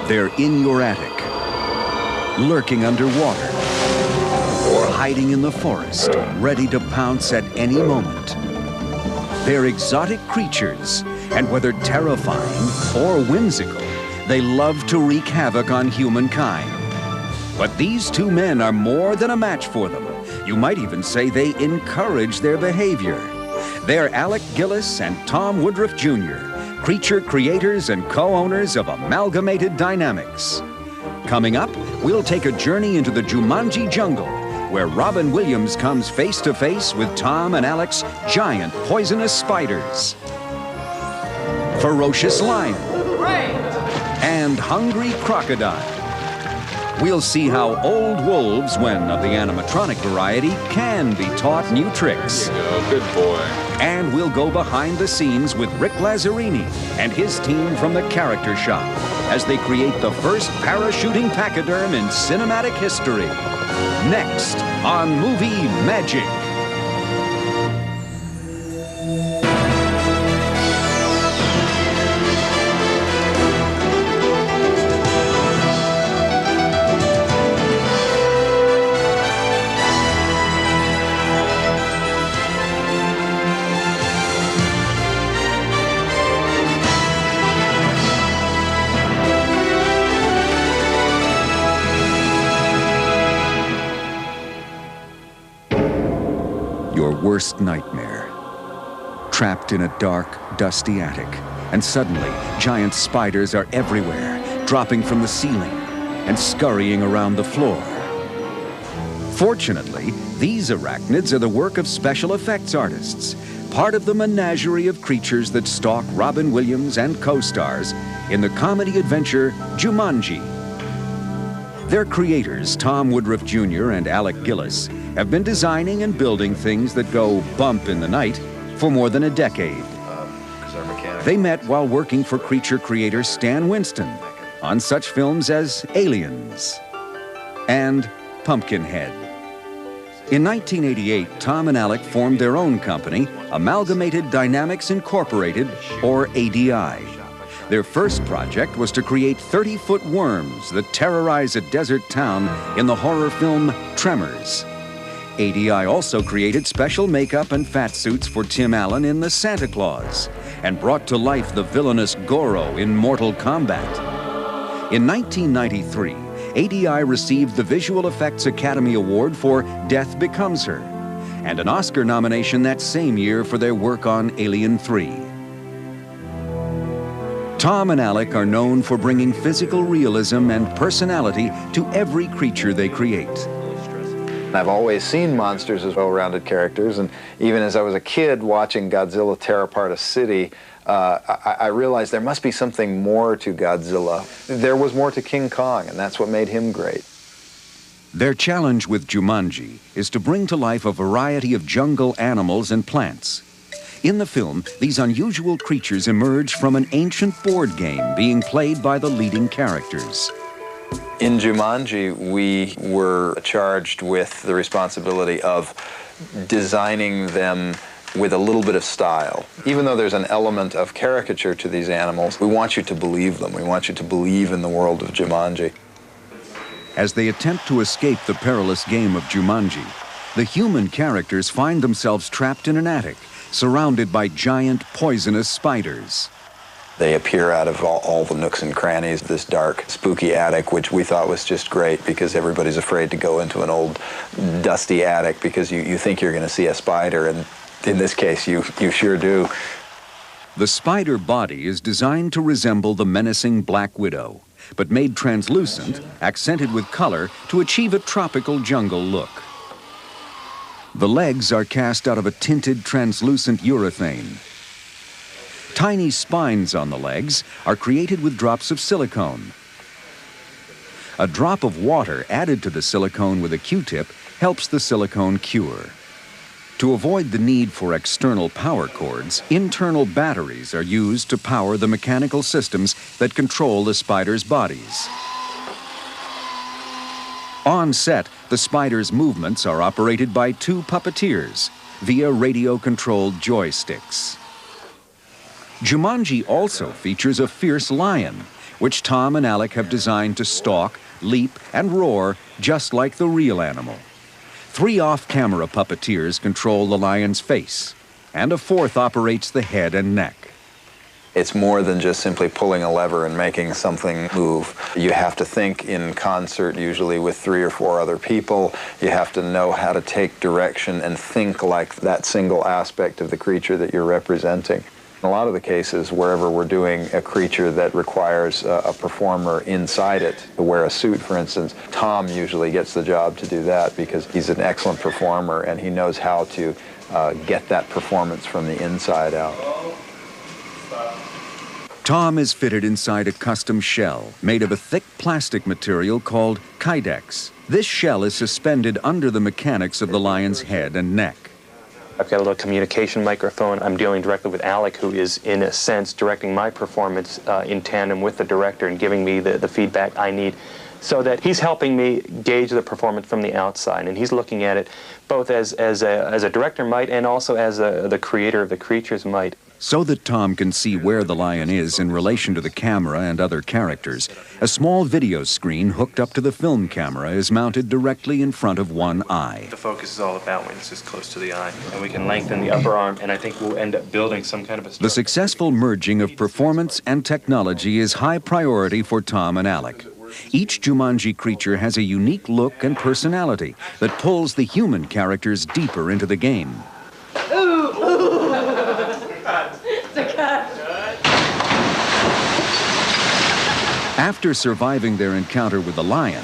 They're in your attic, lurking underwater, or hiding in the forest, ready to pounce at any moment. They're exotic creatures, and whether terrifying or whimsical, they love to wreak havoc on humankind. But these two men are more than a match for them. You might even say they encourage their behavior. They're Alec Gillis and Tom Woodruff Jr., creature creators and co-owners of Amalgamated Dynamics. Coming up, we'll take a journey into the Jumanji jungle, where Robin Williams comes face to face with Tom and Alec's giant poisonous spiders, ferocious lion, and hungry crocodile. We'll see how old wolves, when of the animatronic variety, can be taught new tricks. There you go, good boy. And we'll go behind the scenes with Rick Lazzarini and his team from the Character Shop as they create the first parachuting pachyderm in cinematic history. Next on Movie Magic. Your worst nightmare. Trapped in a dark, dusty attic, and suddenly giant spiders are everywhere, dropping from the ceiling and scurrying around the floor. Fortunately, these arachnids are the work of special effects artists, part of the menagerie of creatures that stalk Robin Williams and co-stars in the comedy adventure Jumanji. Their creators, Tom Woodruff Jr. and Alec Gillis, have been designing and building things that go bump in the night for more than a decade. They met while working for creature creator Stan Winston on such films as Aliens and Pumpkinhead. In 1988, Tom and Alec formed their own company, Amalgamated Dynamics Incorporated, or ADI. Their first project was to create 30-foot worms that terrorize a desert town in the horror film Tremors. ADI also created special makeup and fat suits for Tim Allen in The Santa Claus and brought to life the villainous Goro in Mortal Kombat. In 1993, ADI received the Visual Effects Academy Award for Death Becomes Her and an Oscar nomination that same year for their work on Alien 3. Tom and Alec are known for bringing physical realism and personality to every creature they create. I've always seen monsters as well-rounded characters, and even as I was a kid watching Godzilla tear apart a city, I realized there must be something more to Godzilla. There was more to King Kong, and that's what made him great. Their challenge with Jumanji is to bring to life a variety of jungle animals and plants. In the film, these unusual creatures emerge from an ancient board game being played by the leading characters. In Jumanji, we were charged with the responsibility of designing them with a little bit of style. Even though there's an element of caricature to these animals, we want you to believe them. We want you to believe in the world of Jumanji. As they attempt to escape the perilous game of Jumanji, the human characters find themselves trapped in an attic, surrounded by giant poisonous spiders. They appear out of all the nooks and crannies of this dark, spooky attic, which we thought was just great because everybody's afraid to go into an old, dusty attic because you think you're going to see a spider, and in this case, you sure do. The spider body is designed to resemble the menacing Black Widow, but made translucent, accented with color to achieve a tropical jungle look. The legs are cast out of a tinted translucent urethane. Tiny spines on the legs are created with drops of silicone. A drop of water added to the silicone with a Q-tip helps the silicone cure. To avoid the need for external power cords, internal batteries are used to power the mechanical systems that control the spiders' bodies. On set, the spiders' movements are operated by two puppeteers via radio-controlled joysticks. Jumanji also features a fierce lion, which Tom and Alec have designed to stalk, leap, and roar just like the real animal. 3 off-camera puppeteers control the lion's face, and a 4th operates the head and neck. It's more than just simply pulling a lever and making something move. You have to think in concert, usually with 3 or 4 other people. You have to know how to take direction and think like that single aspect of the creature that you're representing. In a lot of the cases, wherever we're doing a creature that requires a performer inside it, to wear a suit, for instance, Tom usually gets the job to do that because he's an excellent performer and he knows how to get that performance from the inside out. Tom is fitted inside a custom shell made of a thick plastic material called kydex. This shell is suspended under the mechanics of the lion's head and neck. I've got a little communication microphone. I'm dealing directly with Alec, who is, in a sense, directing my performance in tandem with the director and giving me the feedback I need, so that he's helping me gauge the performance from the outside, and he's looking at it both as a director might and also as the creator of the creatures might. So that Tom can see where the lion is in relation to the camera and other characters, a small video screen hooked up to the film camera is mounted directly in front of one eye. The focus is all about when it's just close to the eye, and we can lengthen the upper arm, and I think we'll end up building some kind of a structure. The successful merging of performance and technology is high priority for Tom and Alec. Each Jumanji creature has a unique look and personality that pulls the human characters deeper into the game. After surviving their encounter with the lion,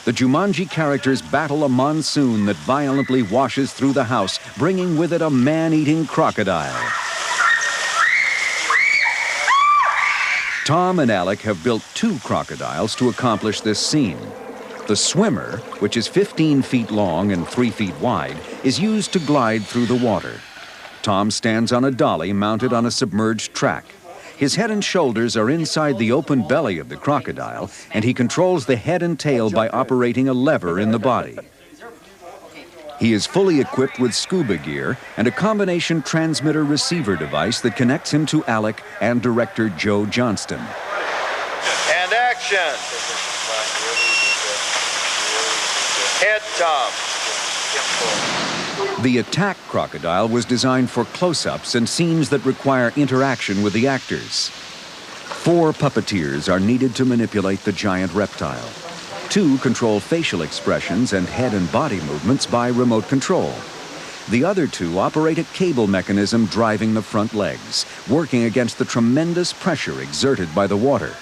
the Jumanji characters battle a monsoon that violently washes through the house, bringing with it a man-eating crocodile. Tom and Alec have built 2 crocodiles to accomplish this scene. The swimmer, which is 15 feet long and 3 feet wide, is used to glide through the water. Tom stands on a dolly mounted on a submerged track. His head and shoulders are inside the open belly of the crocodile, and he controls the head and tail by operating a lever in the body. He is fully equipped with scuba gear and a combination transmitter-receiver device that connects him to Alec and director Joe Johnston. And action! Head, Tom. The attack crocodile was designed for close-ups and scenes that require interaction with the actors. 4 puppeteers are needed to manipulate the giant reptile. 2 control facial expressions and head and body movements by remote control. The other 2 operate a cable mechanism driving the front legs, working against the tremendous pressure exerted by the water.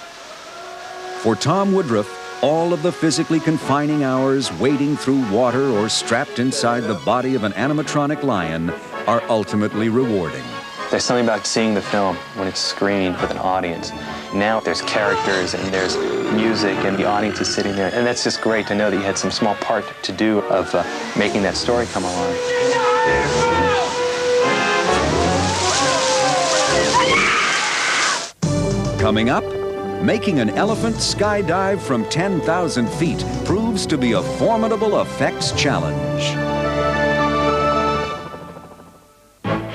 For Tom Woodruff, all of the physically confining hours wading through water or strapped inside the body of an animatronic lion are ultimately rewarding. There's something about seeing the film when it's screened with an audience. Now there's characters and there's music and the audience is sitting there, and that's just great to know that you had some small part to do of making that story come along. Coming up, making an elephant skydive from 10,000 feet proves to be a formidable effects challenge.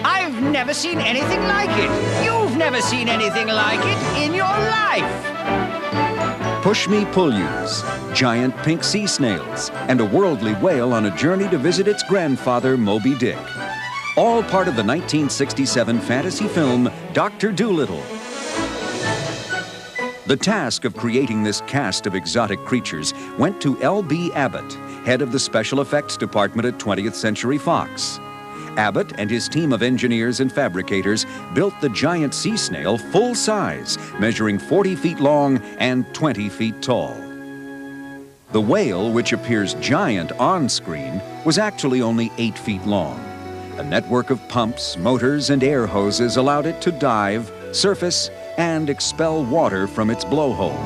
I've never seen anything like it. You've never seen anything like it in your life. Push Me Pull Yous, giant pink sea snails, and a worldly whale on a journey to visit its grandfather, Moby Dick. All part of the 1967 fantasy film, Dr. Dolittle. The task of creating this cast of exotic creatures went to L.B. Abbott, head of the special effects department at 20th Century Fox. Abbott and his team of engineers and fabricators built the giant sea snail full size, measuring 40 feet long and 20 feet tall. The whale, which appears giant on screen, was actually only 8 feet long. A network of pumps, motors, and air hoses allowed it to dive, surface, and expel water from its blowhole.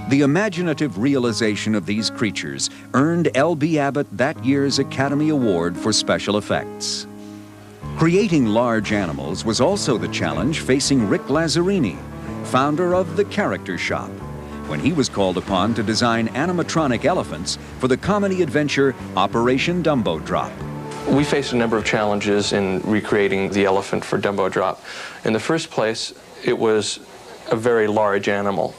The imaginative realization of these creatures earned L.B. Abbott that year's Academy Award for Special Effects. Creating large animals was also the challenge facing Rick Lazzarini, founder of The Character Shop, when he was called upon to design animatronic elephants for the comedy adventure Operation Dumbo Drop. We faced a number of challenges in recreating the elephant for Dumbo Drop. In the first place, it was a very large animal.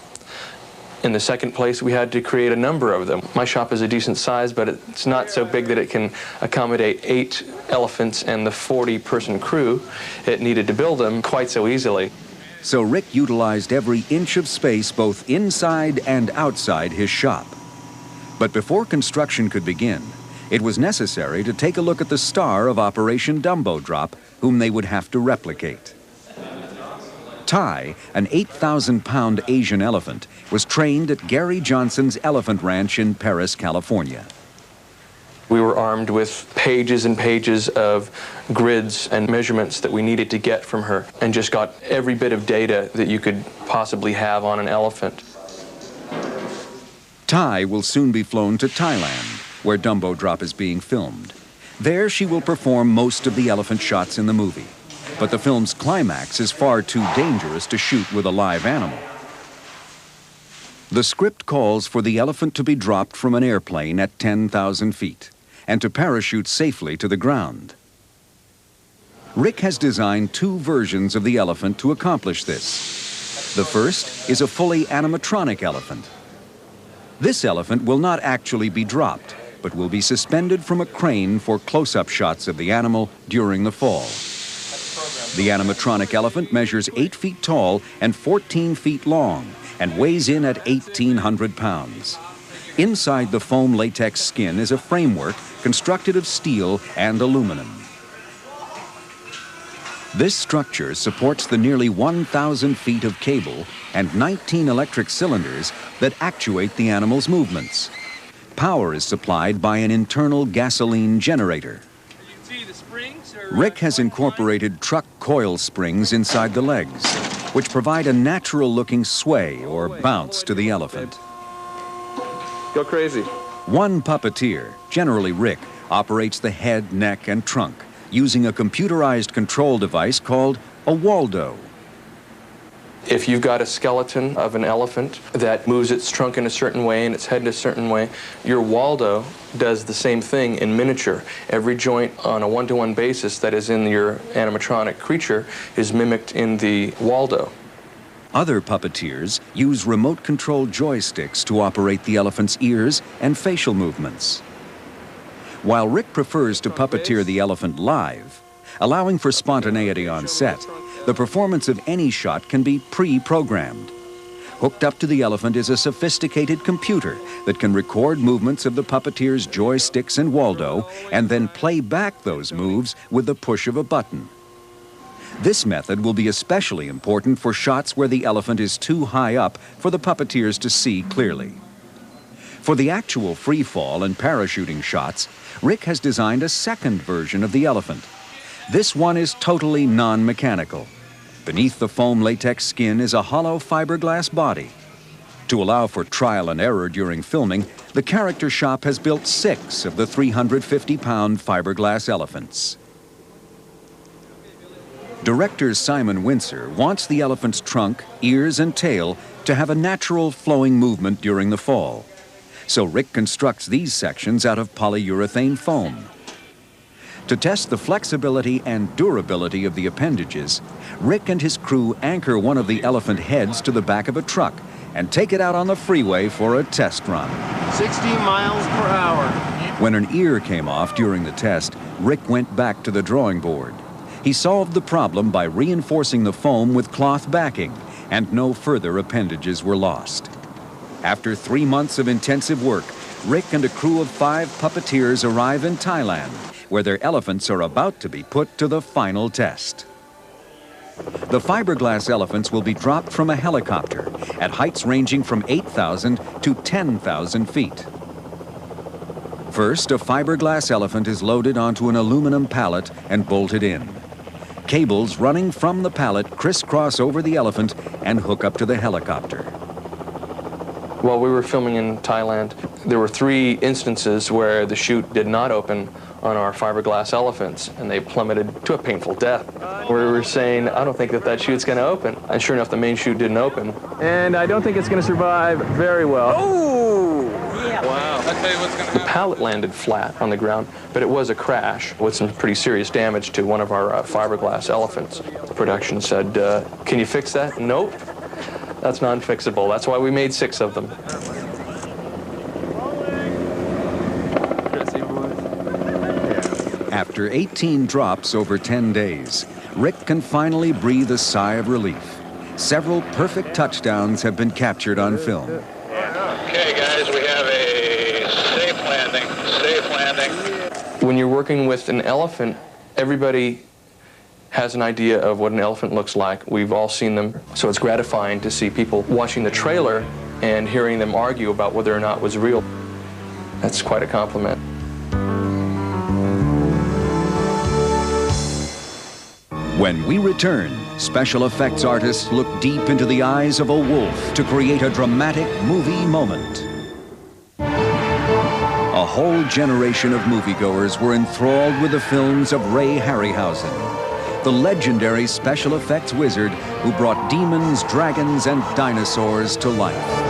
In the second place, we had to create a number of them. My shop is a decent size, but it's not so big that it can accommodate 8 elephants and the 40-person crew it needed to build them quite so easily. So Rick utilized every inch of space both inside and outside his shop. But before construction could begin, it was necessary to take a look at the star of Operation Dumbo Drop, whom they would have to replicate. Ty, an 8,000-pound Asian elephant, was trained at Gary Johnson's Elephant Ranch in Paris, California. We were armed with pages and pages of grids and measurements that we needed to get from her, and just got every bit of data that you could possibly have on an elephant. Ty will soon be flown to Thailand, where Dumbo Drop is being filmed. There she will perform most of the elephant shots in the movie. But the film's climax is far too dangerous to shoot with a live animal. The script calls for the elephant to be dropped from an airplane at 10,000 feet and to parachute safely to the ground. Rick has designed 2 versions of the elephant to accomplish this. The first is a fully animatronic elephant. This elephant will not actually be dropped, but will be suspended from a crane for close-up shots of the animal during the fall. The animatronic elephant measures 8 feet tall and 14 feet long and weighs in at 1,800 pounds. Inside the foam latex skin is a framework constructed of steel and aluminum. This structure supports the nearly 1,000 feet of cable and 19 electric cylinders that actuate the animal's movements. Power is supplied by an internal gasoline generator. Rick has incorporated truck coil springs inside the legs, which provide a natural-looking sway or bounce to the elephant. Go crazy. One puppeteer, generally Rick, operates the head, neck, and trunk using a computerized control device called a Waldo. If you've got a skeleton of an elephant that moves its trunk in a certain way and its head in a certain way, your Waldo does the same thing in miniature. Every joint on a one-to-one basis that is in your animatronic creature is mimicked in the Waldo. Other puppeteers use remote-controlled joysticks to operate the elephant's ears and facial movements. While Rick prefers to puppeteer the elephant live, allowing for spontaneity on set, the performance of any shot can be pre-programmed. Hooked up to the elephant is a sophisticated computer that can record movements of the puppeteer's joysticks and Waldo and then play back those moves with the push of a button. This method will be especially important for shots where the elephant is too high up for the puppeteers to see clearly. For the actual free fall and parachuting shots, Rick has designed a second version of the elephant. This one is totally non-mechanical. Beneath the foam latex skin is a hollow fiberglass body. To allow for trial and error during filming, the character shop has built 6 of the 350-pound fiberglass elephants. Director Simon Windsor wants the elephant's trunk, ears, and tail to have a natural flowing movement during the fall. So Rick constructs these sections out of polyurethane foam. To test the flexibility and durability of the appendages, Rick and his crew anchor one of the elephant heads to the back of a truck and take it out on the freeway for a test run. 60 miles per hour. When an ear came off during the test, Rick went back to the drawing board. He solved the problem by reinforcing the foam with cloth backing, and no further appendages were lost. After 3 months of intensive work, Rick and a crew of 5 puppeteers arrive in Thailand, where their elephants are about to be put to the final test. The fiberglass elephants will be dropped from a helicopter at heights ranging from 8,000 to 10,000 feet. First, a fiberglass elephant is loaded onto an aluminum pallet and bolted in. Cables running from the pallet crisscross over the elephant and hook up to the helicopter. While we were filming in Thailand, there were 3 instances where the chute did not open on our fiberglass elephants, and they plummeted to a painful death. We were saying, I don't think that chute's going to open. And sure enough, the main chute didn't open. And I don't think it's going to survive very well. Oh! Yeah. Wow. I'll tell you what's going to happen. The pallet landed flat on the ground, but it was a crash with some pretty serious damage to one of our fiberglass elephants. The production said, can you fix that? Nope. That's non-fixable. That's why we made 6 of them. After 18 drops over 10 days, Rick can finally breathe a sigh of relief. Several perfect touchdowns have been captured on film. Okay, guys, we have a safe landing. Safe landing. When you're working with an elephant, everybody has an idea of what an elephant looks like. We've all seen them, so it's gratifying to see people watching the trailer and hearing them argue about whether or not it was real. That's quite a compliment. When we return, special effects artists look deep into the eyes of a wolf to create a dramatic movie moment. A whole generation of moviegoers were enthralled with the films of Ray Harryhausen, the legendary special effects wizard who brought demons, dragons, and dinosaurs to life.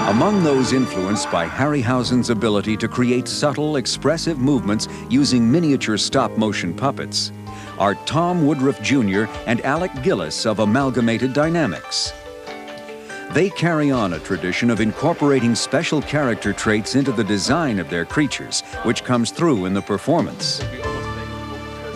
Among those influenced by Harryhausen's ability to create subtle, expressive movements using miniature stop-motion puppets are Tom Woodruff Jr. and Alec Gillis of Amalgamated Dynamics. They carry on a tradition of incorporating special character traits into the design of their creatures, which comes through in the performance.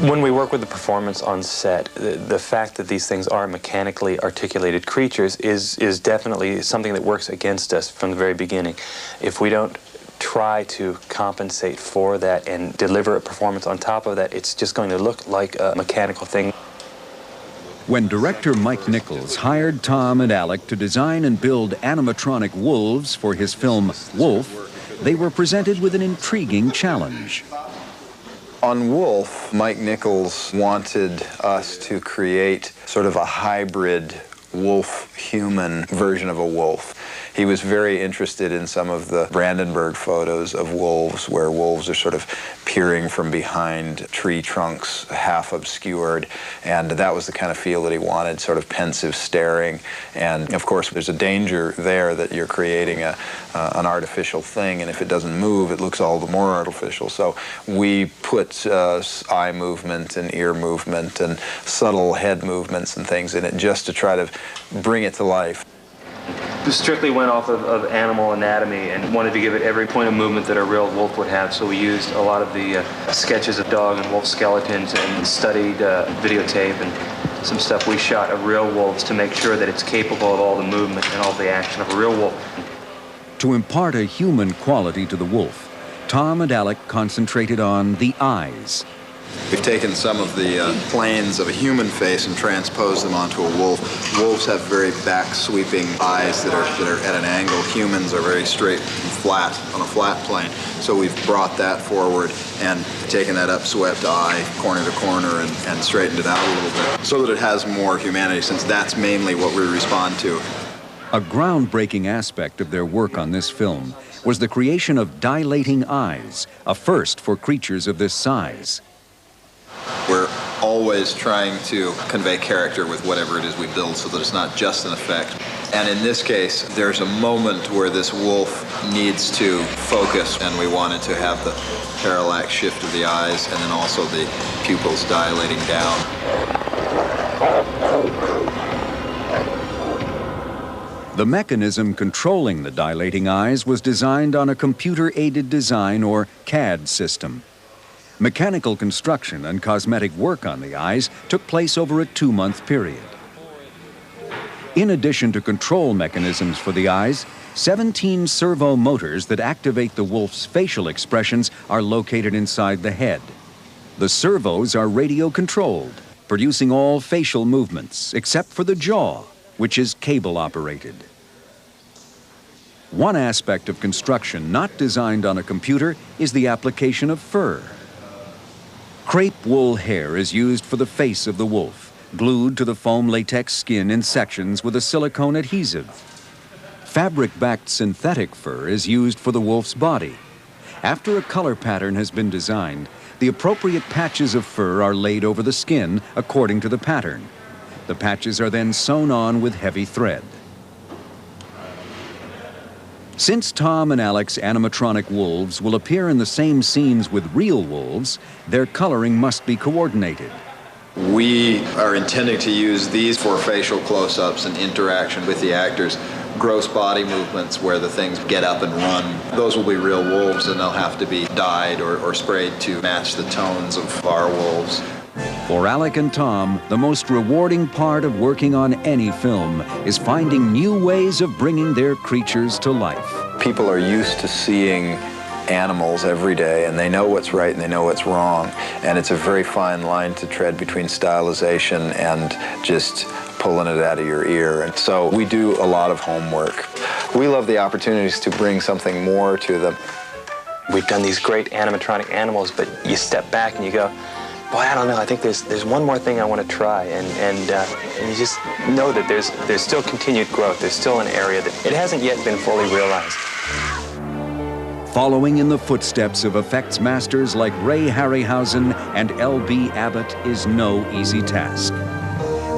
When we work with the performance on set, the fact that these things are mechanically articulated creatures is definitely something that works against us from the very beginning. If we don't try to compensate for that and deliver a performance on top of that, it's just going to look like a mechanical thing. When director Mike Nichols hired Tom and Alec to design and build animatronic wolves for his film Wolf, they were presented with an intriguing challenge. On Wolf, Mike Nichols wanted us to create sort of a hybrid wolf-human version of a wolf. He was very interested in some of the Brandenburg photos of wolves, where wolves are sort of peering from behind tree trunks, half obscured, and that was the kind of feel that he wanted, sort of pensive staring. And of course, there's a danger there that you're creating an artificial thing, and if it doesn't move, it looks all the more artificial. So we put eye movement and ear movement and subtle head movements and things in it just to try to bring it to life. We strictly went off of animal anatomy and wanted to give it every point of movement that a real wolf would have, so we used a lot of the sketches of dog and wolf skeletons and studied videotape and some stuff we shot of real wolves to make sure that it's capable of all the movement and all the action of a real wolf. To impart a human quality to the wolf, Tom and Alec concentrated on the eyes. We've taken some of the planes of a human face and transposed them onto a wolf. Wolves have very back-sweeping eyes that are at an angle. Humans are very straight and flat on a flat plane. So we've brought that forward and taken that upswept eye corner to corner and straightened it out a little bit so that it has more humanity, since that's mainly what we respond to. A groundbreaking aspect of their work on this film was the creation of dilating eyes, a first for creatures of this size. We're always trying to convey character with whatever it is we build so that it's not just an effect. And in this case, there's a moment where this wolf needs to focus, and we wanted to have the parallax shift of the eyes and then also the pupils dilating down. The mechanism controlling the dilating eyes was designed on a computer-aided design, or CAD system. Mechanical construction and cosmetic work on the eyes took place over a 2-month period. In addition to control mechanisms for the eyes, 17 servo motors that activate the wolf's facial expressions are located inside the head. The servos are radio-controlled, producing all facial movements except for the jaw, which is cable-operated. One aspect of construction not designed on a computer is the application of fur. Crepe wool hair is used for the face of the wolf, glued to the foam latex skin in sections with a silicone adhesive. Fabric-backed synthetic fur is used for the wolf's body. After a color pattern has been designed, the appropriate patches of fur are laid over the skin according to the pattern. The patches are then sewn on with heavy thread. Since Tom and Alec's animatronic wolves will appear in the same scenes with real wolves, their coloring must be coordinated. We are intending to use these for facial close-ups and interaction with the actors. Gross body movements where the things get up and run. Those will be real wolves, and they'll have to be dyed or sprayed to match the tones of our wolves. For Alec and Tom, the most rewarding part of working on any film is finding new ways of bringing their creatures to life. People are used to seeing animals every day, and they know what's right and they know what's wrong. And it's a very fine line to tread between stylization and just pulling it out of your ear. And so we do a lot of homework. We love the opportunities to bring something more to them. We've done these great animatronic animals, but you step back and you go, boy, I don't know, I think there's one more thing I want to try. And you just know that there's still continued growth. There's still an area that it hasn't yet been fully realized. Following in the footsteps of effects masters like Ray Harryhausen and L.B. Abbott is no easy task.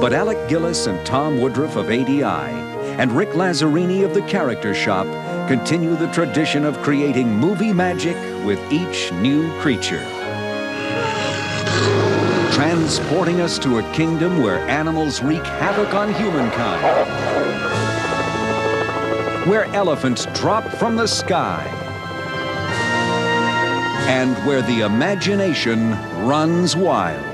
But Alec Gillis and Tom Woodruff of ADI and Rick Lazzarini of the Character Shop continue the tradition of creating movie magic with each new creature. Transporting us to a kingdom where animals wreak havoc on humankind. Where elephants drop from the sky. And where the imagination runs wild.